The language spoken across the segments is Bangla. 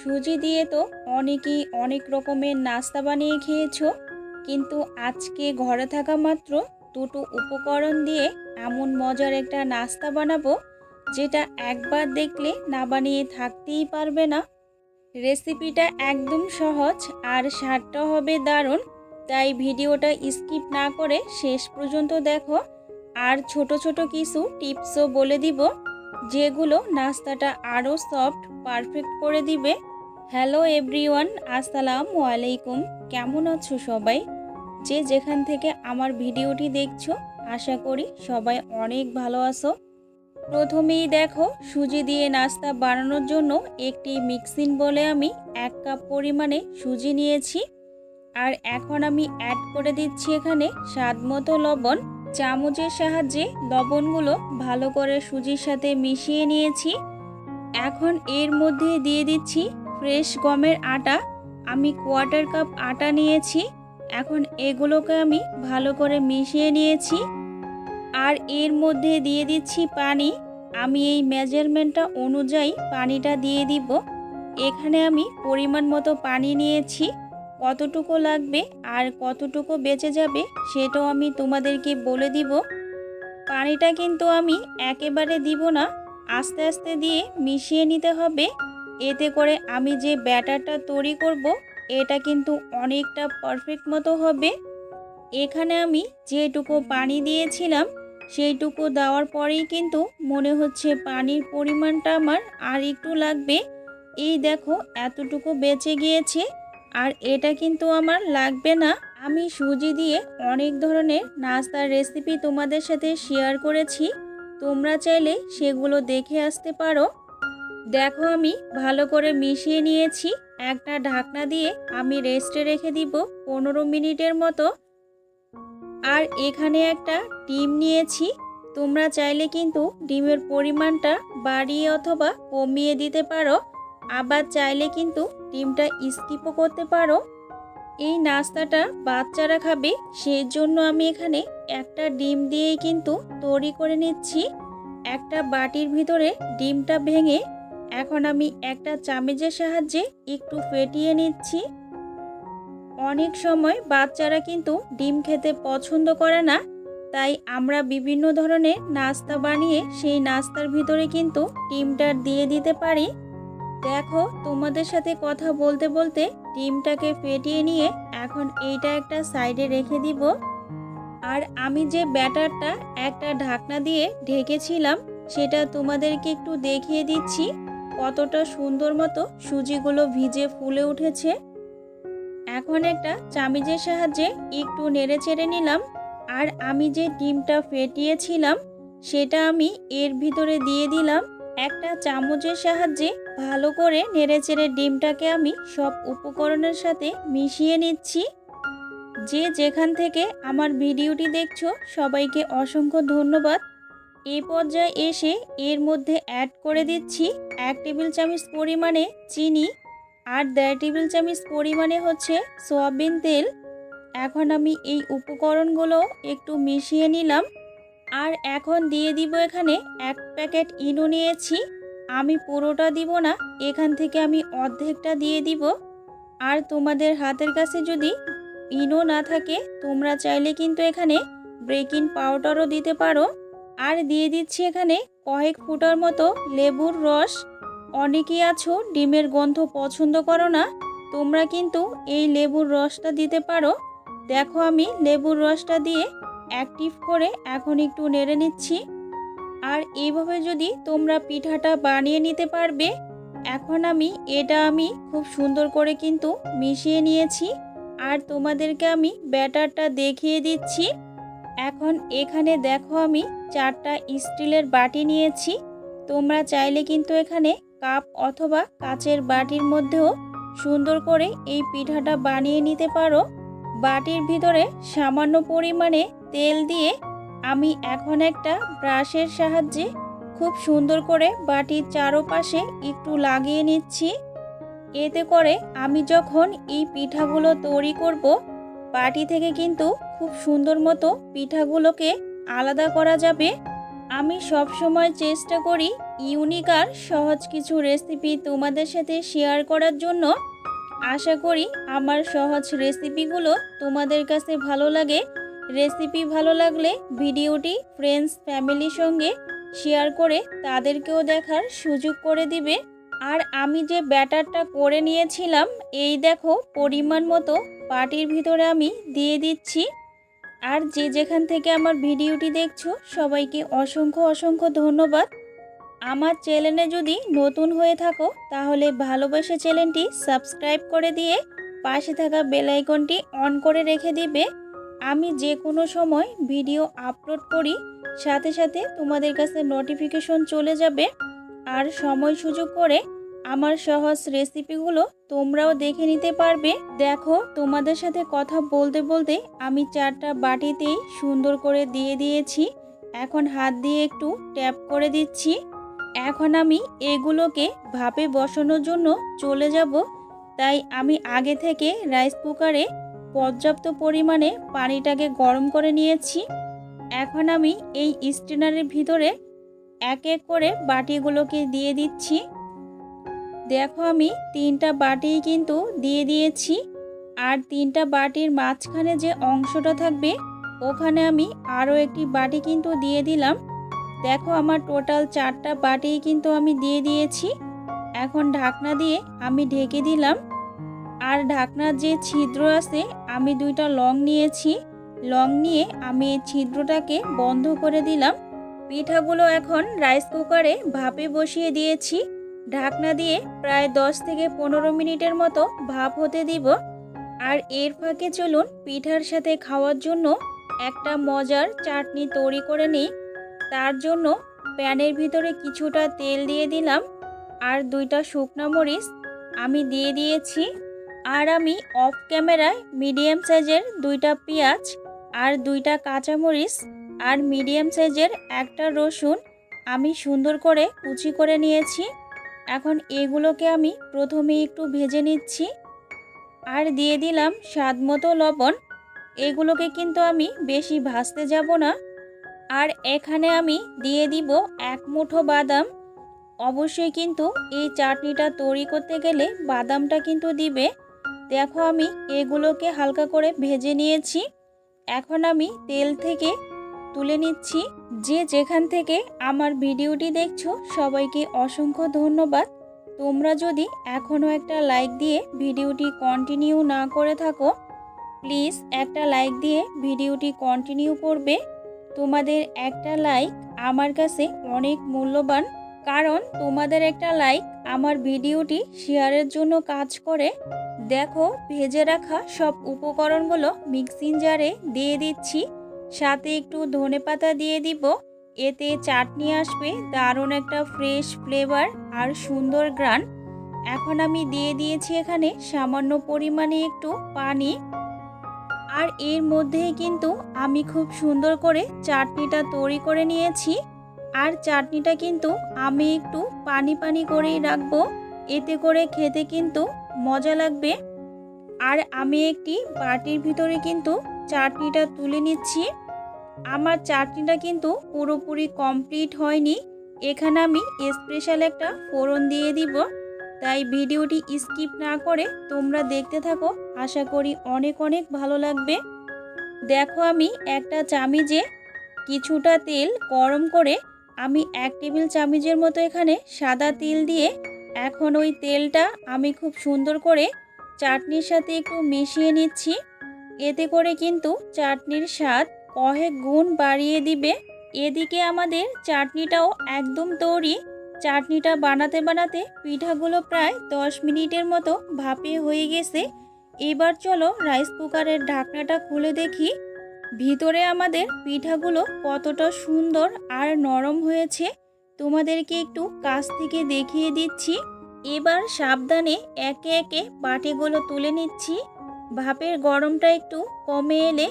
সুজি দিয়ে তো অনেকেই অনেক রকমের নাস্তা বানিয়ে খেয়েছো, কিন্তু আজকে ঘরে থাকা মাত্র দুটো উপকরণ দিয়ে এমন মজার একটা নাস্তা বানাবো যেটা একবার দেখলে না বানিয়ে থাকতেই পারবে না। রেসিপিটা একদম সহজ আর স্বাদটা হবে দারুণ, তাই ভিডিওটা স্কিপ না করে শেষ পর্যন্ত দেখো। আর ছোট ছোট কিছু টিপসও বলে দিব যেগুলো নাস্তাটা আরও সফট পারফেক্ট করে দিবে। হ্যালো এভরিওয়ান, আসসালামু আলাইকুম। কেমন আছো সবাই? যে যেখান থেকে আমার ভিডিওটি দেখছো, আশা করি সবাই অনেক ভালো আছো। প্রথমেই দেখো, সুজি দিয়ে নাস্তা বানানোর জন্য একটি মিক্সিং বলে আমি 1 কাপ পরিমাণে সুজি নিয়েছি। আর এখন আমি অ্যাড করে দিচ্ছি এখানে স্বাদ মতো লবণ। চামচের সাহায্যে লবণগুলো ভালো করে সুজির সাথে মিশিয়ে নিয়েছি। এখন এর মধ্যে দিয়ে দিচ্ছি ফ্রেশ গমের আটা। আমি 1/4 কাপ আটা নিয়েছি। এখন এগুলোকে আমি ভালো করে মিশিয়ে নিয়েছি। আর এর মধ্যে দিয়ে দিচ্ছি পানি। আমি এই মেজারমেন্টটা অনুযায়ী পানিটা দিয়ে দিব। এখানে আমি পরিমাণ মতো পানি নিয়েছি। কতটুকু লাগবে আর কতটুকু বেঁচে যাবে সেটাও আমি তোমাদেরকে বলে দিব। পানিটা কিন্তু আমি একেবারে দিব না, আস্তে আস্তে দিয়ে মিশিয়ে নিতে হবে। এতে করে আমি যে ব্যাটারটা তৈরি করব এটা কিন্তু অনেকটা পারফেক্ট মতো হবে। এখানে আমি যেটুকু পানি দিয়েছিলাম সেইটুকু দেওয়ার পরেই কিন্তু মনে হচ্ছে পানির পরিমাণটা আমার আর একটু লাগবে। এই দেখো, এতটুকু বেঁচে গিয়েছে। আর এটা কিন্তু আমার লাগবে না। আমি সুজি দিয়ে অনেক ধরনের নাস্তার রেসিপি তোমাদের সাথে শেয়ার করেছি, তোমরা চাইলে সেগুলো দেখে আসতে পারো। দেখো, আমি ভালো করে মিশিয়ে নিয়েছি। একটা ঢাকনা দিয়ে আমি রেস্টে রেখে দিব 15 মিনিটের মতো। আর এখানে একটা ডিম নিয়েছি। তোমরা চাইলে কিন্তু ডিমের পরিমাণটা বাড়িয়ে অথবা কমিয়ে দিতে পারো, আবার চাইলে কিন্তু ডিমটা স্কিপও করতে পারো। এই নাস্তাটা বাচ্চারা খাবে, সেই জন্য আমি এখানে একটা ডিম দিয়েই কিন্তু তৈরি করে নিচ্ছি। একটা বাটির ভিতরে ডিমটা ভেঙে এখন আমি একটা চামচের সাহায্যে একটু ফেটিয়ে নিচ্ছি। অনেক সময় বাচ্চারা কিন্তু ডিম খেতে পছন্দ করে না, তাই আমরা বিভিন্ন ধরনের নাস্তা বানিয়ে সেই নাস্তার ভিতরে কিন্তু ডিমটা দিয়ে দিতে পারি। দেখো, তোমাদের সাথে কথা বলতে বলতে ডিমটাকে ফেটিয়ে নিয়ে এখন এইটা একটা সাইডে রেখে দিব। আর আমি যে ব্যাটারটা একটা ঢাকনা দিয়ে ঢেকেছিলাম সেটা তোমাদেরকে একটু দেখিয়ে দিচ্ছি কতটা সুন্দর মতো সুজিগুলো ভিজে ফুলে উঠেছে। এখন একটা চামচের সাহায্যে একটু নেড়ে চেড়ে নিলাম। আর আমি যে ডিমটা ফেটিয়েছিলাম সেটা আমি এর ভিতরে দিয়ে দিলাম। একটা চামচের সাহায্যে ভালো করে নেড়ে চেড়ে ডিমটাকে আমি সব উপকরণের সাথে মিশিয়ে নিচ্ছি। যে যেখান থেকে আমার ভিডিওটি দেখছো সবাইকে অসংখ্য ধন্যবাদ। এই পর্যায়ে এসে এর মধ্যে অ্যাড করে দিচ্ছি 1 টেবিল চামচ পরিমাণে চিনি আর 1.5 টেবিল চামচ পরিমাণে হচ্ছে সয়াবিন তেল। এখন আমি এই উপকরণগুলো একটু মিশিয়ে নিলাম। আর এখন দিয়ে দিব এখানে 1 প্যাকেট ইনো নিয়েছি। আমি পুরোটা দিব না, এখান থেকে আমি অর্ধেকটা দিয়ে দিব। আর তোমাদের হাতের কাছে যদি ইনো না থাকে তোমরা চাইলে কিন্তু এখানে বেকিং পাউডারও দিতে পারো। আর দিয়ে দিচ্ছি এখানে কয়েক ফুটার মতো লেবুর রস। অনেকেই আছো ডিমের গন্ধ পছন্দ করো না, তোমরা কিন্তু এই লেবুর রসটা দিতে পারো। দেখো, আমি লেবুর রসটা দিয়ে অ্যাক্টিভ করে এখন একটু নেড়ে নিচ্ছি। আর এইভাবে যদি তোমরা পিঠাটা বানিয়ে নিতে পারবে। এখন আমি খুব সুন্দর করে কিন্তু মিশিয়ে নিয়েছি। আর তোমাদেরকে আমি ব্যাটারটা দেখিয়ে দিচ্ছি। এখন এখানে দেখো, আমি 4টা স্টিলের বাটি নিয়েছি। তোমরা চাইলে কিন্তু এখানে কাপ অথবা কাচের বাটির মধ্যেও সুন্দর করে এই পিঠাটা বানিয়ে নিতে পারো। বাটির ভিতরে সামান্য পরিমাণে তেল দিয়ে আমি এখন একটা ব্রাশের সাহায্যে খুব সুন্দর করে বাটির চারপাশে একটু লাগিয়ে নিচ্ছি। এতে করে আমি যখন এই পিঠাগুলো তৈরি করব, বাটি থেকে কিন্তু খুব সুন্দর মতো পিঠাগুলোকে আলাদা করা যাবে। আমি সব সময় চেষ্টা করি ইউনিক আর সহজ কিছু রেসিপি তোমাদের সাথে শেয়ার করার জন্য। আশা করি আমার সহজ রেসিপিগুলো তোমাদের কাছে ভালো লাগে। রেসিপি ভালো লাগলে ভিডিওটি ফ্রেন্ডস ফ্যামিলির সঙ্গে শেয়ার করে তাদেরকেও দেখার সুযোগ করে দিবে। আর আমি যে ব্যাটারটা করে নিয়েছিলাম, এই দেখো পরিমাণ মতো বাটির ভিতরে আমি দিয়ে দিচ্ছি। আর যে যেখান থেকে আমার ভিডিওটি দেখছো সবাইকে অসংখ্য অসংখ্য ধন্যবাদ। আমার চ্যানেলে যদি নতুন হয়ে থাকো তাহলে ভালোবেসে চ্যানেলটি সাবস্ক্রাইব করে দিয়ে পাশে থাকা বেল আইকনটি অন করে রেখে দিবে। আমি যে কোনো সময় ভিডিও আপলোড করি সাথে সাথে তোমাদের কাছে নোটিফিকেশন চলে যাবে। আর সময় সুযোগ করে আমার সহজ রেসিপিগুলো তোমরাও দেখে নিতে পারবে। দেখো তোমাদের সাথে কথা বলতে বলতে আমি 4টা বাটিতেই সুন্দর করে দিয়ে দিয়েছি। এখন হাত দিয়ে একটু ট্যাপ করে দিচ্ছি। এখন আমি এগুলোকে ভাপে বসানোর জন্য চলে যাব। তাই আমি আগে থেকে রাইস কুকারে পর্যাপ্ত পরিমাণে পানিটাকে গরম করে নিয়েছি। এখন আমি এই স্ট্রেনারের ভিতরে এক এক করে বাটিগুলোকে দিয়ে দিচ্ছি। দেখো আমি 3টা বাটি কিন্তু দিয়ে দিয়েছি। আর 3টা বাটির মাঝখানে যে অংশটা থাকবে ওখানে আমি আরও একটি বাটি কিন্তু দিয়ে দিলাম। দেখো আমার টোটাল 4টা বাটি কিন্তু আমি দিয়ে দিয়েছি। এখন ঢাকনা দিয়ে আমি ঢেকে দিলাম। আর ঢাকনার যে ছিদ্র আছে, আমি 2টা লং নিয়েছি। লং নিয়ে আমি এই ছিদ্রটাকে বন্ধ করে দিলাম। পিঠাগুলো এখন রাইস কুকারে ভাপে বসিয়ে দিয়েছি। ঢাকনা দিয়ে প্রায় 10 থেকে 15 মিনিটের মতো ভাপ হতে দিব। আর এর ফাঁকে চলুন পিঠার সাথে খাওয়ার জন্য একটা মজার চাটনি তৈরি করে নিই। তার জন্য প্যানের ভিতরে কিছুটা তেল দিয়ে দিলাম। আর 2টা শুকনো মরিচ আমি দিয়ে দিয়েছি। আর আমি অফ ক্যামেরায় মিডিয়াম সাইজের 2টা পেঁয়াজ আর 2টা কাঁচামরিচ আর মিডিয়াম সাইজের একটা রসুন আমি সুন্দর করে কুচি করে নিয়েছি। এখন এগুলোকে আমি প্রথমে একটু ভেজে নিচ্ছি। আর দিয়ে দিলাম স্বাদ মতো লবণ। এগুলোকে কিন্তু আমি বেশি ভাজতে যাব না। আর এখানে আমি দিয়ে দিব 1 মুঠো বাদাম। অবশ্যই কিন্তু এই চাটনিটা তৈরি করতে গেলে বাদামটা কিন্তু দিবে। দেখো আমি এগুলোকে হালকা করে ভেজে নিয়েছি। এখন আমি তেল থেকে তুলে নিচ্ছি। যে যেখান থেকে আমার ভিডিওটি দেখছো সবাইকে অসংখ্য ধন্যবাদ। তোমরা যদি এখনও একটা লাইক দিয়ে ভিডিওটি কন্টিনিউ না করে থাকো, প্লিজ একটা লাইক দিয়ে ভিডিওটি কন্টিনিউ করবে। তোমাদের একটা লাইক আমার কাছে অনেক মূল্যবান, কারণ তোমাদের একটা লাইক আমার ভিডিওটি শেয়ারের জন্য কাজ করে। দেখো ভেজে রাখা সব উপকরণগুলো মিক্সিং জারে দিয়ে দিচ্ছি। সাথে একটু ধনেপাতা দিয়ে দিব। এতে চাটনি আসবে দারুণ একটা ফ্রেশ ফ্লেভার আর সুন্দর গ্রান। এখন আমি দিয়ে দিয়েছি এখানে সামান্য পরিমাণে একটু পানি। আর এর মধ্যেই কিন্তু আমি খুব সুন্দর করে চাটনিটা তৈরি করে নিয়েছি। আর চাটনিটা কিন্তু আমি একটু পানি পানি করেই রাখবো, এতে করে খেতে কিন্তু মজা লাগবে। আর আমি একটি বাটির ভিতরে কিন্তু চাটনিটা তুলে নিচ্ছি। আমার চাটনিটা কিন্তু পুরোপুরি কমপ্লিট হয়নি। এখানে আমি স্পেশাল একটা ফোড়ন দিয়ে দিব। তাই ভিডিওটি স্কিপ না করে তোমরা দেখতে থাকো। আশা করি অনেক অনেক ভালো লাগবে। দেখো আমি একটা চামিচে কিছুটা তেল গরম করে আমি 1 টেবিল চামচের মতো এখানে সাদা তিল দিয়ে এখন ওই তেলটা আমি খুব সুন্দর করে চাটনির সাথে একটু মিশিয়ে নিচ্ছি। এতে করে কিন্তু চাটনির স্বাদ কয়েক গুণ বাড়িয়ে দিবে। এদিকে আমাদের চাটনিটাও একদম তৈরি। চাটনিটা বানাতে বানাতে পিঠাগুলো প্রায় 10 মিনিটের মতো ভাপে হয়ে গেছে। এবার চলো রাইস কুকারের ঢাকনাটা খুলে দেখি ভিতরে আমাদের পিঠাগুলো কতটা সুন্দর আর নরম হয়েছে। তোমাদেরকে একটু কাছ থেকে দেখিয়ে দিচ্ছি। এবার সাবধানে একে একে বাটিগুলো তুলে নিচ্ছি। ভাপের গরমটা একটু কমে এলে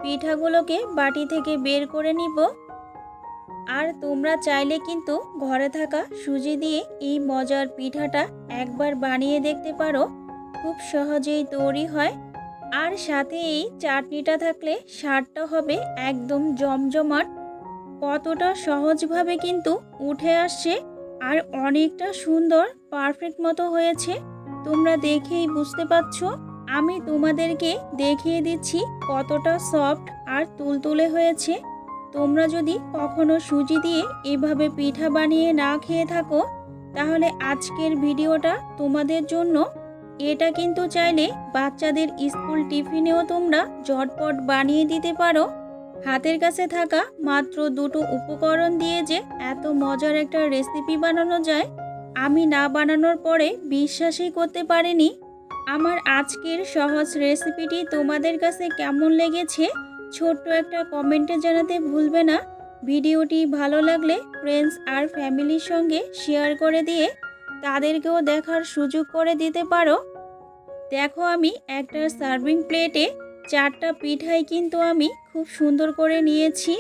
পিঠাগুলোকে বাটি থেকে বের করে নিব। আর তোমরা চাইলে কিন্তু ঘরে থাকা সুজি দিয়ে এই মজার পিঠাটা একবার বানিয়ে দেখতে পারো। খুব সহজেই তৈরি হয়। আর সাথে এই চাটনিটা থাকলে স্বাদটা হবে একদম জমজমাট। কতটা সহজভাবে কিন্তু উঠে আসছে আর অনেকটা সুন্দর পারফেক্ট মতো হয়েছে। তোমরা দেখেই বুঝতে পারছো। আমি তোমাদেরকে দেখিয়ে দিচ্ছি কতটা সফট আর তুলতুলে হয়েছে। তোমরা যদি কখনো সুজি দিয়ে এভাবে পিঠা বানিয়ে না খেয়ে থাকো, তাহলে আজকের ভিডিওটা তোমাদের জন্য। এটা কিন্তু চাইলে বাচ্চাদের স্কুল টিফিনেও তোমরা ঝটপট বানিয়ে দিতে পারো। হাতের কাছে থাকা মাত্র দুটো উপকরণ দিয়ে যে এত মজার একটা রেসিপি বানানো যায়, আমি না বানানোর পরে বিশ্বাসই করতে পারিনি। আমার আজকের সহজ রেসিপিটি তোমাদের কাছে কেমন লেগেছে ছোট্ট একটা কমেন্টে জানাতে ভুলবে না। ভিডিওটি ভালো লাগলে ফ্রেন্ডস আর ফ্যামিলির সঙ্গে শেয়ার করে দিয়ে তাদেরকেও দেখার সুযোগ করে দিতে পারো। দেখো আমি একটা সার্ভিং প্লেটে 4টা পিঠাই কিন্তু আমি খুব সুন্দর করে নিয়েছি।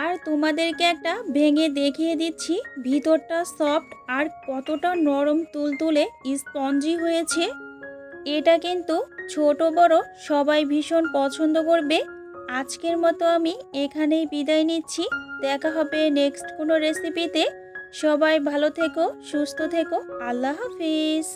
আর তোমাদেরকে একটা ভেঙে দেখিয়ে দিচ্ছি ভিতরটা সফট আর কতটা নরম তুলতুলে স্পঞ্জি হয়েছে। এটা কিন্তু ছোট বড় সবাই ভীষণ পছন্দ করবে। আজকের মতো আমি এখানেই বিদায় নিচ্ছি। দেখা হবে নেক্সট কোনো রেসিপিতে। সবাই ভালো থেকো, সুস্থ থেকো। আল্লাহ হাফিজ।